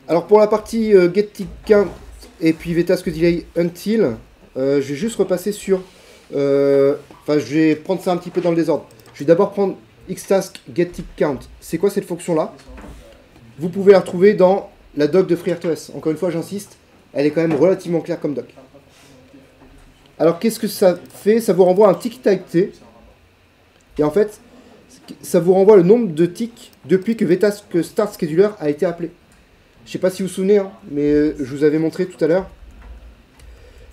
Alors pour la partie getTickCount et puis VTaskDelay until, je vais juste repasser sur... Enfin, je vais prendre ça un petit peu dans le désordre. Je vais d'abord prendre xtask getTickCount. C'est quoi cette fonction-là? Vous pouvez la retrouver dans la doc de FreeRTOS. Encore une fois, j'insiste, elle est quand même relativement claire comme doc. Alors qu'est-ce que ça fait? Ça vous renvoie un tick type T. Et en fait, ça vous renvoie le nombre de ticks depuis que VTask Start Scheduler a été appelé. Je ne sais pas si vous vous souvenez, hein, mais je vous avais montré tout à l'heure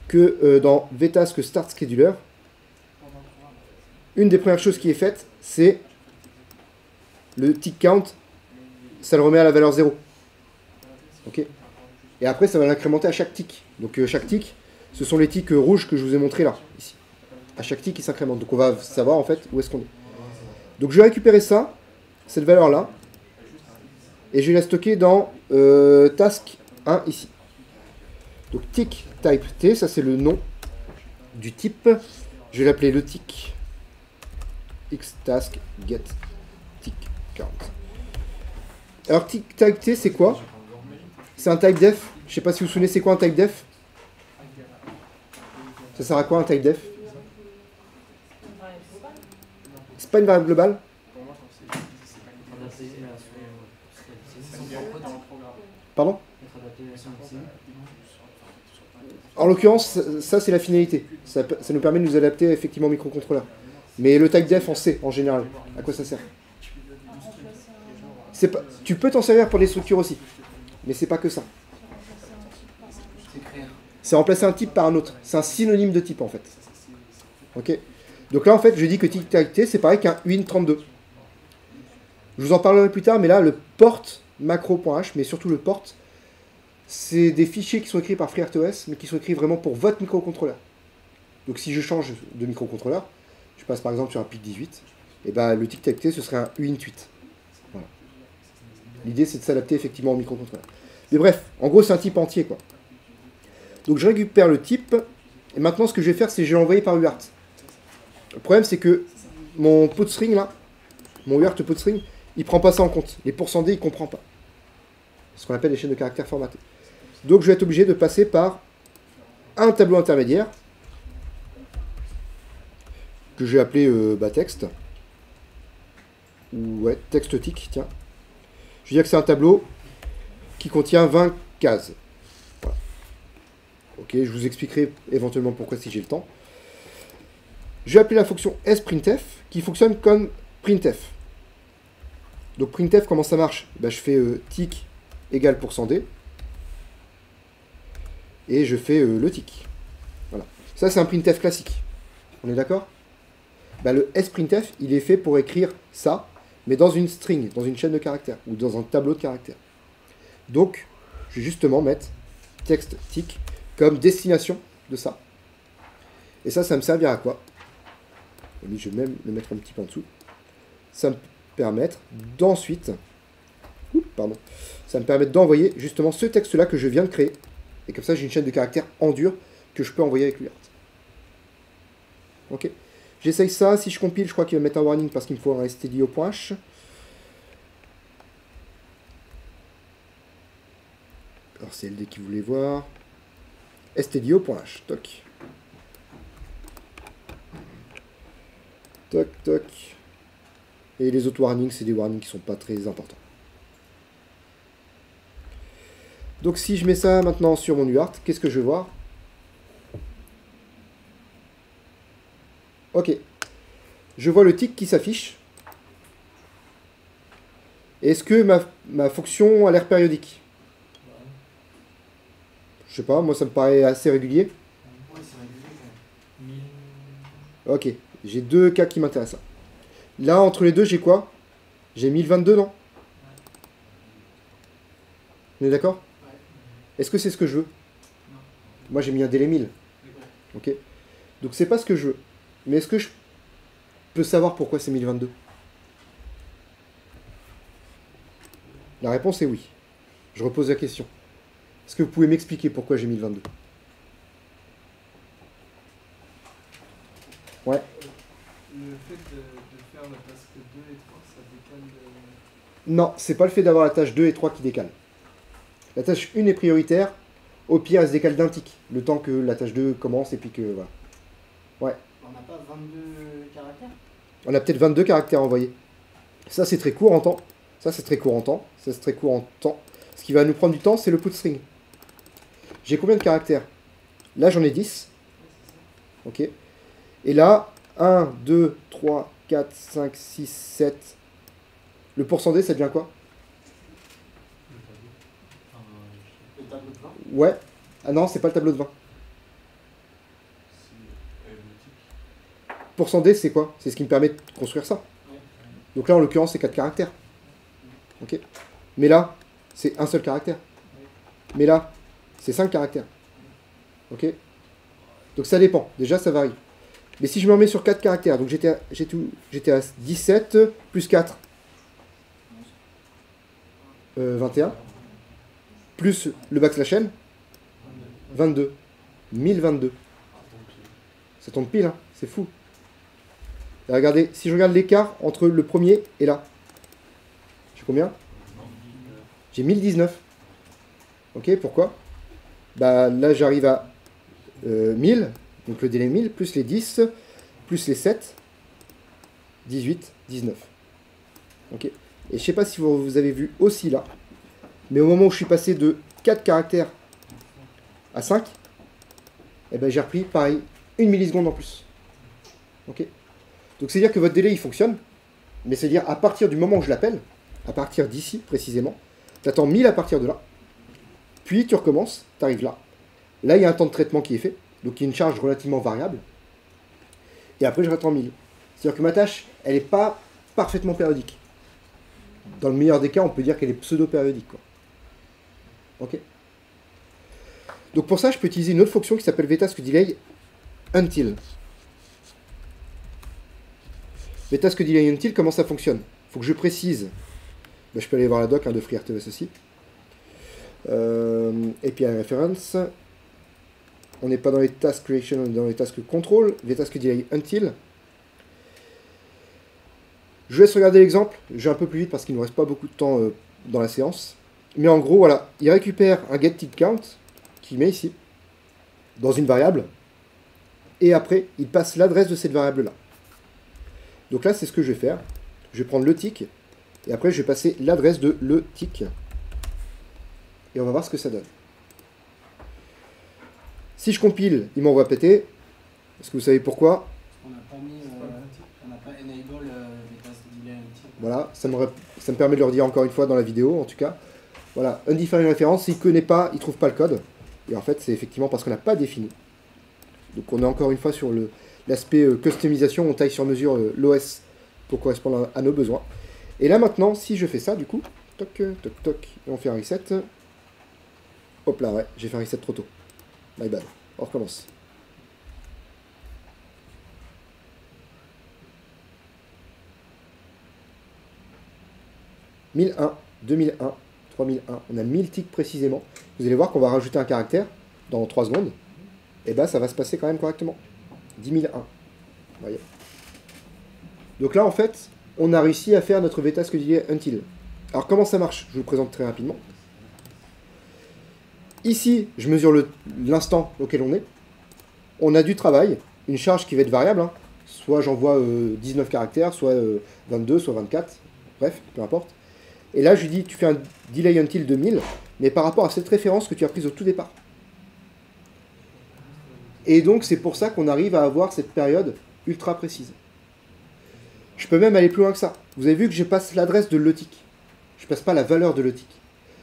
que dans VTask Start Scheduler, une des premières choses qui est faite, c'est le tick count, ça le remet à la valeur 0. Ok. Et après, ça va l'incrémenter à chaque tick. Donc chaque tick, ce sont les ticks rouges que je vous ai montrés là, ici. À chaque tick, il s'incrémente. Donc on va savoir en fait où est-ce qu'on est. Donc je vais récupérer ça, cette valeur-là, et je vais la stocker dans task 1 ici. Donc tick type T, ça c'est le nom du type. Je vais l'appeler le tick xtask get tick count. Alors tick type T c'est quoi? C'est un type def. Je sais pas si vous vous souvenez c'est quoi un type def. Ça sert à quoi un type def? C'est pas une variable globale? Pardon? En l'occurrence, ça c'est la finalité. Ça nous permet de nous adapter effectivement au microcontrôleur. Mais le type def, on sait en général. À quoi ça sert? Pas, tu peux t'en servir pour des structures aussi. Mais c'est pas que ça. C'est remplacer un type par un autre. C'est un synonyme de type en fait. Ok. Donc là en fait, je dis que tick type T, c'est pareil qu'un uint32. Je vous en parlerai plus tard, mais là, le port macro.h, mais surtout le port, c'est des fichiers qui sont écrits par FreeRTOS, mais qui sont écrits vraiment pour votre microcontrôleur. Donc si je change de microcontrôleur, je passe par exemple sur un PIC 18, et ben le tick type T, ce serait un uint8. Voilà. L'idée, c'est de s'adapter effectivement au microcontrôleur. Mais bref, en gros, c'est un type entier, quoi. Donc je récupère le type, et maintenant, ce que je vais faire, c'est que je vais l'envoyer par UART. Le problème, c'est que mon pot de string, là, mon UART pot de string, il prend pas ça en compte. Les %D, il comprend pas. Ce qu'on appelle les chaînes de caractères formatées. Donc je vais être obligé de passer par un tableau intermédiaire que je vais appeler texte. Ou ouais, texte tick, tiens. Je vais dire que c'est un tableau qui contient 20 cases. Voilà. Ok, je vous expliquerai éventuellement pourquoi si j'ai le temps. Je vais appeler la fonction sprintf qui fonctionne comme printf. Donc printf, comment ça marche? Ben, je fais tick égale %D. Et je fais le tick. Voilà. Ça, c'est un printf classique. On est d'accord? Ben, le sprintf, il est fait pour écrire ça, mais dans une string, dans une chaîne de caractères, ou dans un tableau de caractères. Donc, je vais justement mettre texte tick comme destination de ça. Et ça me servira à quoi? Je vais même le mettre un petit peu en dessous. Ça me permettre d'ensuite, ça me permet d'envoyer justement ce texte-là que je viens de créer. Et comme ça, j'ai une chaîne de caractères en dur que je peux envoyer avec l'UART. Ok. J'essaye ça. Si je compile, je crois qu'il va mettre un warning parce qu'il me faut un stdio.h. Alors, c'est LD qui voulait voir. stdio.h. Toc. Toc, toc. Et les autres warnings, c'est des warnings qui sont pas très importants. Donc si je mets ça maintenant sur mon UART, qu'est-ce que je vais voir? Ok. Je vois le tick qui s'affiche. Est-ce que ma fonction a l'air périodique? Je sais pas, moi ça me paraît assez régulier. Ok, j'ai deux cas qui m'intéressent. Là, entre les deux, j'ai quoi? J'ai 1022, non? On est d'accord? Est-ce que c'est ce que je veux? Moi, j'ai mis un délai 1000. Ok. Donc, c'est pas ce que je veux. Mais est-ce que je peux savoir pourquoi c'est 1022? La réponse est oui. Je repose la question. Est-ce que vous pouvez m'expliquer pourquoi j'ai 1022? Ouais. Le fait de faire la task 2 et 3, ça décale de... Non, c'est pas le fait d'avoir la tâche 2 et 3 qui décale. La tâche 1 est prioritaire. Au pire, elle se décale d'un tick. Le temps que la tâche 2 commence et puis que... Voilà. Ouais. On n'a pas 22 caractères? On a peut-être 22 caractères envoyés. Ça, c'est très court en temps. Ça, c'est très court en temps. Ça, c'est très court en temps. Ce qui va nous prendre du temps, c'est le put string. J'ai combien de caractères? Là, j'en ai 10. Ok. Et là, 1, 2, 3, 4, 5, 6, 7. Le pourcent D, ça devient quoi? Le tableau de 20? Ouais. Ah non, c'est pas le tableau de 20. Pourcent D, c'est quoi? C'est ce qui me permet de construire ça. Ouais. Donc là, en l'occurrence, c'est 4 caractères. Ok. Mais là, c'est un seul caractère. Mais là, c'est 5 caractères. Ok. Donc ça dépend. Déjà, ça varie. Mais si je me remets sur 4 caractères, donc j'étais à 17 plus 4. 21. Plus le backslash n. 22. 1022. Ça tombe pile, hein. C'est fou. Et regardez, si je regarde l'écart entre le premier et là, j'ai combien? J'ai 1019. Ok, pourquoi? Bah là, j'arrive à 1000, donc le délai 1000, plus les 10, plus les 7, 18, 19. Ok. Et je sais pas si vous avez vu aussi là, mais au moment où je suis passé de 4 caractères à 5, eh ben, j'ai repris, pareil, 1 milliseconde en plus. Ok. Donc c'est-à-dire que votre délai, il fonctionne, mais c'est-à-dire à partir du moment où je l'appelle, à partir d'ici précisément, tu attends 1000 à partir de là, puis tu recommences, tu arrives là. Là, il y a un temps de traitement qui est fait, donc il y a une charge relativement variable, et après je attends 1000. C'est-à-dire que ma tâche, elle n'est pas parfaitement périodique. Dans le meilleur des cas, on peut dire qu'elle est pseudo-périodique, quoi. Ok. Donc pour ça, je peux utiliser une autre fonction qui s'appelle vTaskDelay until. vTaskDelay until, comment ça fonctionne? Il faut que je précise. Ben, je peux aller voir la doc de FreeRTOS aussi. API reference. On n'est pas dans les task creation, on est dans les task control. vTaskDelay until. Je vous laisse regarder l'exemple. Je vais un peu plus vite parce qu'il ne nous reste pas beaucoup de temps dans la séance. Mais en gros, voilà, il récupère un getTickCount qu'il met ici, dans une variable, et après, il passe l'adresse de cette variable-là. Donc là, c'est ce que je vais faire. Je vais prendre le tick, et après, je vais passer l'adresse de le tick, et on va voir ce que ça donne. Si je compile, il m'envoie péter. Est-ce que vous savez pourquoi? On n'a pas mis, on n'a pas enable vTaskDelay until. Voilà, ça me permet de leur dire encore une fois dans la vidéo, en tout cas. Voilà, undefined reference, s'il ne connaît pas, il ne trouve pas le code. Et en fait, c'est effectivement parce qu'on n'a pas défini. Donc on est encore une fois sur l'aspect customisation, on taille sur mesure l'OS pour correspondre à nos besoins. Et là maintenant, si je fais ça, du coup, toc, toc, toc, et on fait un reset. Hop là, ouais, j'ai fait un reset trop tôt. My bad. On recommence. « 1001, 2001, 3001. On a 1000 ticks précisément. Vous allez voir qu'on va rajouter un caractère dans 3 secondes. Et ben ça va se passer quand même correctement. 10 001. Voyez. Donc là, en fait, on a réussi à faire notre vTaskDelay until. Alors comment ça marche? Je vous le présente très rapidement. Ici, je mesure l'instant auquel on est. On a du travail, une charge qui va être variable. Hein. Soit j'envoie 19 caractères, soit 22, soit 24. Bref, peu importe. Et là, je lui dis, tu fais un delay until de 1000, mais par rapport à cette référence que tu as prise au tout départ. Et donc, c'est pour ça qu'on arrive à avoir cette période ultra précise. Je peux même aller plus loin que ça. Vous avez vu que je passe l'adresse de le tick. Je ne passe pas la valeur de le tick.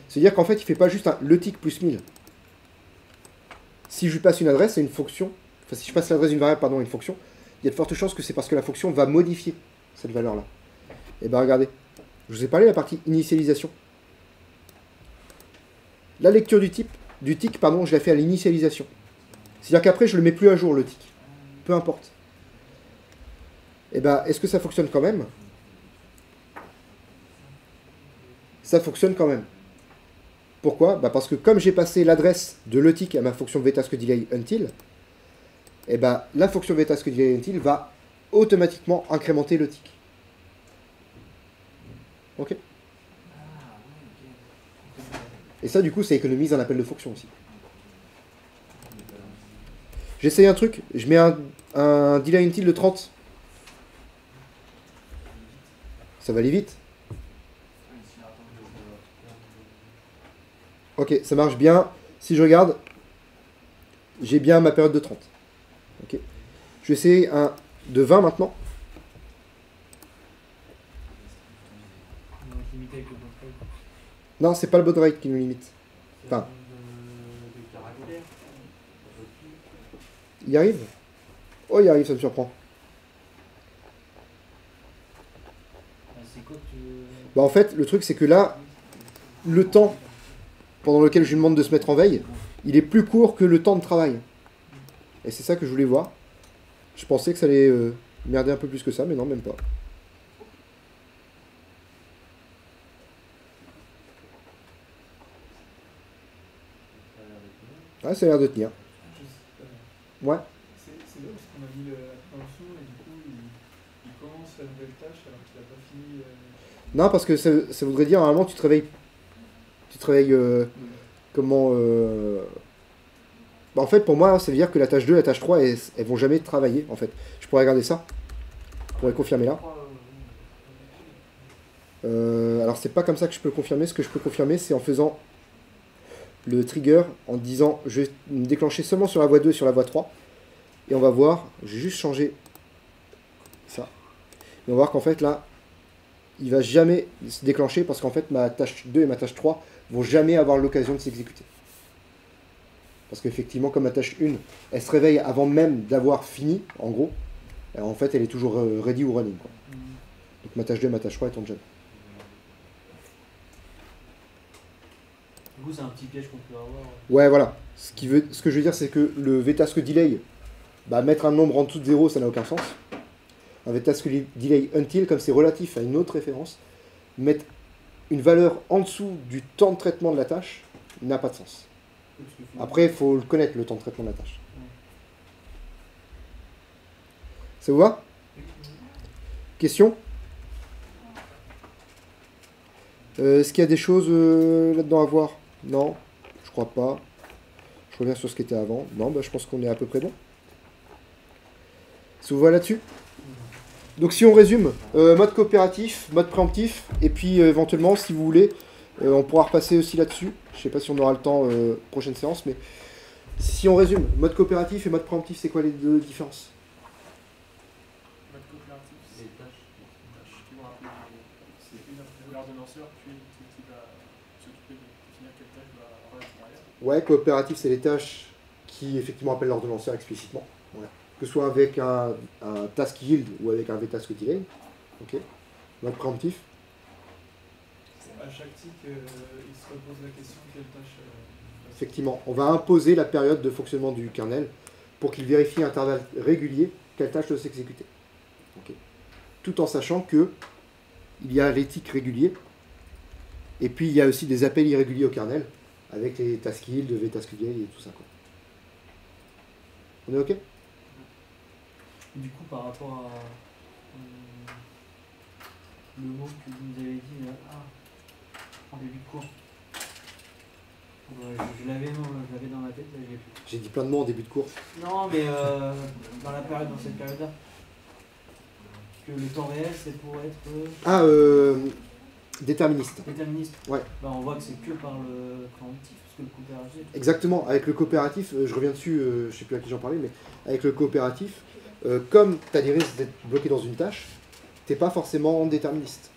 C'est-à-dire qu'en fait, il ne fait pas juste un le tick plus 1000. Si je lui passe une adresse, c'est une fonction. Enfin, si je passe l'adresse d'une variable, pardon, à une fonction, il y a de fortes chances que c'est parce que la fonction va modifier cette valeur-là. Et bien, regardez. Je vous ai parlé de la partie initialisation. La lecture du tick, je la fais à l'initialisation. C'est-à-dire qu'après, je ne le mets plus à jour, le tick. Peu importe. Et bien, est-ce que ça fonctionne quand même? Ça fonctionne quand même. Pourquoi? Bah parce que comme j'ai passé l'adresse de le tick à ma fonction vTaskDelay until, et ben la fonction vTaskDelay until va automatiquement incrémenter le tick. Ok. Et ça, du coup, ça économise un appel de fonction aussi. J'essaye un truc, je mets un delay until de 30. Ça va aller vite. Ok, ça marche bien. Si je regarde, j'ai bien ma période de 30. Ok. Je vais essayer un de 20 maintenant. Non, c'est pas le bot rate qui nous limite. Enfin, il arrive. Oh, il arrive, ça me surprend. C'est quoi que tu veux... Bah, en fait, le truc, c'est que là, le temps pendant lequel je lui demande de se mettre en veille, il est plus court que le temps de travail. Et c'est ça que je voulais voir. Je pensais que ça allait merder un peu plus que ça, mais non, même pas. Ah, ça a l'air de tenir. Ouais. C'est là parce qu'on a mis la prévention et du coup il commence la nouvelle tâche alors qu'il n'a pas fini. Non, parce que ça voudrait dire, normalement, tu te réveilles. Comment. Bah, en fait, pour moi, ça veut dire que la tâche 2 et la tâche 3, elles vont jamais travailler, en fait. Je pourrais regarder ça. Je pourrais confirmer là. Alors, c'est pas comme ça que je peux le confirmer. Ce que je peux confirmer, c'est en faisant le trigger, en disant je vais me déclencher seulement sur la voie 2 et sur la voie 3. Et on va voir, je vais juste changer ça. Et on va voir qu'en fait, là, il va jamais se déclencher parce qu'en fait, ma tâche 2 et ma tâche 3 vont jamais avoir l'occasion de s'exécuter. Parce qu'effectivement, comme ma tâche 1, elle se réveille avant même d'avoir fini, en gros, en fait, elle est toujours ready ou running, quoi. Donc ma tâche 2 et ma tâche 3 étant déjà. Du coup, c'est un petit piège qu'on peut avoir. Ouais, voilà. Ce que je veux dire, c'est que le vtask delay, bah, mettre un nombre en dessous de 0, ça n'a aucun sens. Un vtask delay until, comme c'est relatif à une autre référence, mettre une valeur en dessous du temps de traitement de la tâche n'a pas de sens. Après, il faut le connaître, le temps de traitement de la tâche. Ça vous va? Question? Est-ce qu'il y a des choses là-dedans à voir? Non, je crois pas. Je reviens sur ce qui était avant. Non, bah, je pense qu'on est à peu près bon. Ça vous va là-dessus? Donc si on résume, mode coopératif, mode préemptif, et puis éventuellement, si vous voulez, on pourra repasser aussi là-dessus. Je sais pas si on aura le temps prochaine séance, mais si on résume, mode coopératif et mode préemptif, c'est quoi les deux différences? Mode coopératif, c'est des tâches qui vont appeler l'ordonnanceur qui va s'occuper de définir quelle tâche va avoir à l'intérieur. Ouais, coopératif, c'est les tâches qui effectivement appellent l'ordonnanceur explicitement. Ouais. Que ce soit avec un task yield ou avec un vtask delay. Ok. Mode préemptif. À chaque tick, il se repose la question quelle tâche. Effectivement, on va imposer la période de fonctionnement du kernel pour qu'il vérifie à intervalles réguliers quelle tâche doit s'exécuter. Okay. Tout en sachant que il y a les ticks réguliers et puis il y a aussi des appels irréguliers au kernel avec les task yield, vtask delay et tout ça, quoi. On est ok? Du coup, par rapport à le mot que vous nous avez dit en début de cours, je l'avais dans ma tête, là, je l'ai plus. J'ai dit plein de mots en début de cours. Non, mais dans cette période-là, que le temps réel, c'est pour être Déterministe. déterministe. Ouais. Bah, on voit que c'est que par le préemptif, parce que le coopératif. Exactement. Avec le coopératif, je reviens dessus, je sais plus à qui j'en parlais, mais avec le coopératif, comme tu as des risques d'être bloqué dans une tâche, t'es pas forcément déterministe.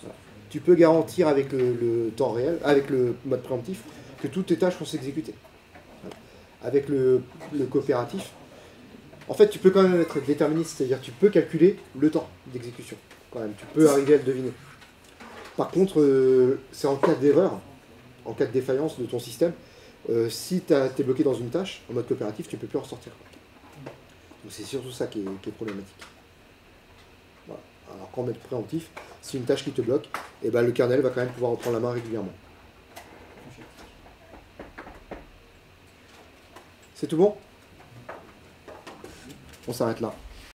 Voilà. Tu peux garantir avec le temps réel, avec le mode préemptif, que toutes tes tâches vont s'exécuter. Voilà. Avec le coopératif, en fait, tu peux quand même être déterministe, c'est-à-dire tu peux calculer le temps d'exécution. Quand même, tu peux arriver à le deviner. Par contre, c'est en cas d'erreur, en cas de défaillance de ton système, si tu es bloqué dans une tâche, en mode coopératif, tu ne peux plus en ressortir. Donc c'est surtout ça qui est problématique. Voilà. Alors qu'en mode préemptif, si une tâche qui te bloque, eh ben, le kernel va quand même pouvoir reprendre la main régulièrement. C'est tout bon? On s'arrête là.